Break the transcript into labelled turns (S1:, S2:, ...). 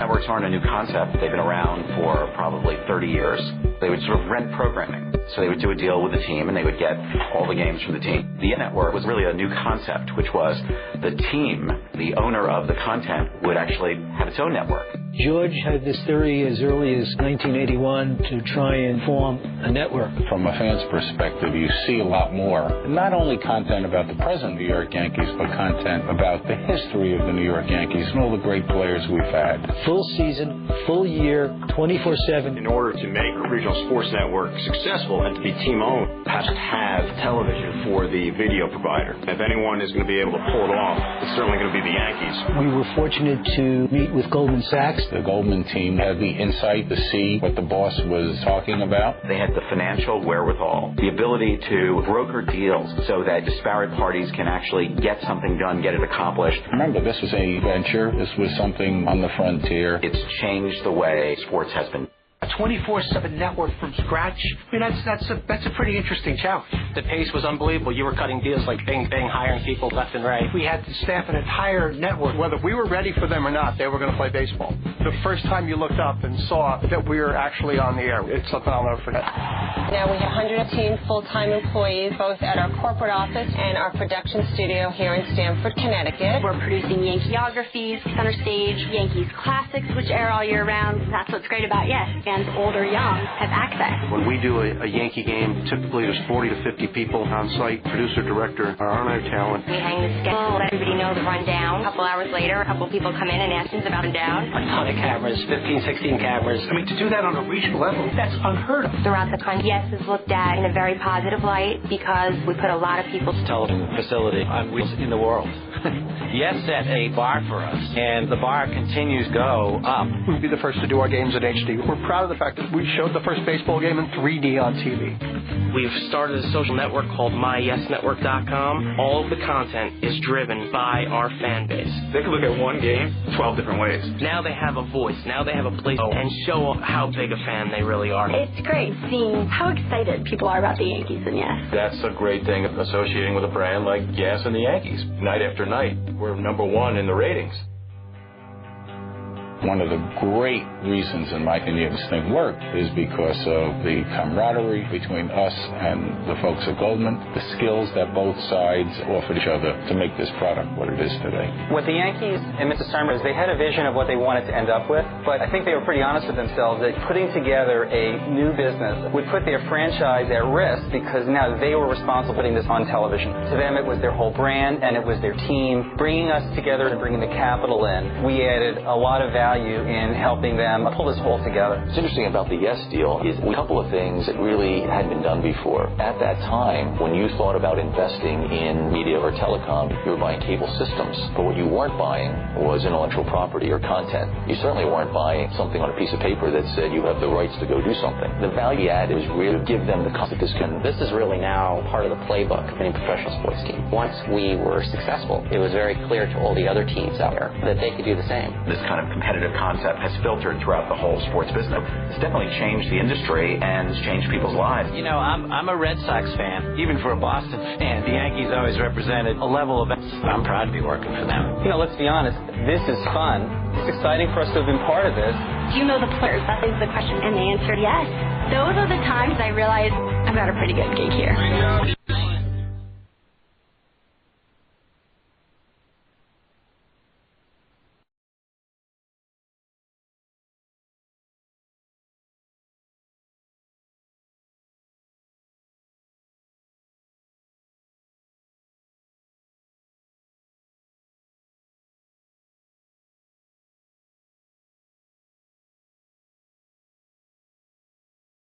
S1: networks aren't a new concept. They've been around for probably 30 years. They would sort of rent programming. So they would do a deal with the team, and they would get all the games from the team. The network was really a new concept, which was the team, the owner of the content, would actually have its own network.
S2: George had this theory as early as 1981 to try and form a network.
S3: From a fan's perspective, you see a lot more. Not only content about the present New York Yankees, but content about the history of the New York Yankees and all the great players we've had.
S2: Full season, full year, 24/7.
S4: In order to make a regional sports network successful and to be team-owned, it has to have television for the video provider. If anyone is going to be able to pull it off, it's certainly going to be the Yankees.
S2: We were fortunate to meet with Goldmansachs.
S3: The Goldman team had the insight to see what the boss was talking about.
S1: They had the financial wherewithal, the ability to broker deals so that disparate parties can actually get something done, get it accomplished.
S3: Remember, this was a venture. This was something on the frontier.
S1: It's changed the way sports has been.
S5: A 24/7 network from scratch. I mean, that's a pretty interesting challenge.
S6: The pace was unbelievable. You were cutting deals like bang, bang, hiring people left and right.
S5: We had to staff an entire network.
S7: Whether we were ready for them or not, they were going to play baseball. The first time you looked up and saw that we were actually on the air, it's something I'll never forget.
S8: Now we have 118 full-time employees, both at our corporate office and our production studio here in Stamford, Connecticut.
S9: We're producing Yankeeographies, Center Stage, Yankees Classics, which air all year round. That's what's great about Yes. Fans old or young have access.
S4: When we do a Yankee game, typically there's 40 to 50 people on site, producer, director, our on-air talent.
S9: We hang the schedule, let everybody know the rundown. A couple hours later, a couple people come in and ask us about rundown.
S6: A ton of cameras, 15, 16 cameras.
S5: I mean, to do that on a regional level, that's unheard of.
S9: Throughout the country, Yes is looked at in a very positive light because we put a lot of people's
S6: television facility on wheels in the world. Yes set a bar for us, and the bar continues to go up.
S7: We'd be the first to do our games in HD. We're proud of the fact that we showed the first baseball game in 3D on TV.
S6: We've started a social network called MyYesNetwork.com. All of the content is driven by our fan base.
S4: They can look at one game 12 different ways.
S6: Now they have a voice. Now they have a place and show how big a fan they really are.
S9: It's great seeing how excited people are about the Yankees and Yes.
S4: That's a great thing associating with a brand like Yes and the Yankees. Night after night, we're number one in the ratings.
S3: One of the great reasons, in my opinion, this thing worked is because of the camaraderie between us and the folks at Goldman, the skills that both sides offered each other to make this product what it is today.
S10: What the Yankees and Mr. Steinbrenner, they had a vision of what they wanted to end up with, but I think they were pretty honest with themselves that putting together a new business would put their franchise at risk because now they were responsible for putting this on television. To them, it was their whole brand and it was their team. Bringing us together and bringing the capital in, we added a lot of value in helping them pull this whole together.
S11: What's interesting about the Yes deal is a couple of things that really hadn't been done before. At that time, when you thought about investing in media or telecom, you were buying cable systems. But what you weren't buying was intellectual property or content. You certainly weren't buying something on a piece of paper that said you have the rights to go do something. The value add is really give them the concept that
S10: this is really now part of the playbook of any professional sports team. Once we were successful, it was very clear to all the other teams out there that they could do the same.
S1: This kind of competitive concept has filtered throughout the whole sports business. It's definitely changed the industry and it's changed people's lives.
S6: You know, I'm a Red Sox fan. Even for a Boston fan, the Yankees always represented a level of... I'm proud to be working for them.
S10: You know, let's be honest, this is fun. It's exciting for us to have been part of this.
S9: Do you know the players? That is the question. And they answered yes. Those are the times I realized I've got a pretty good gig here.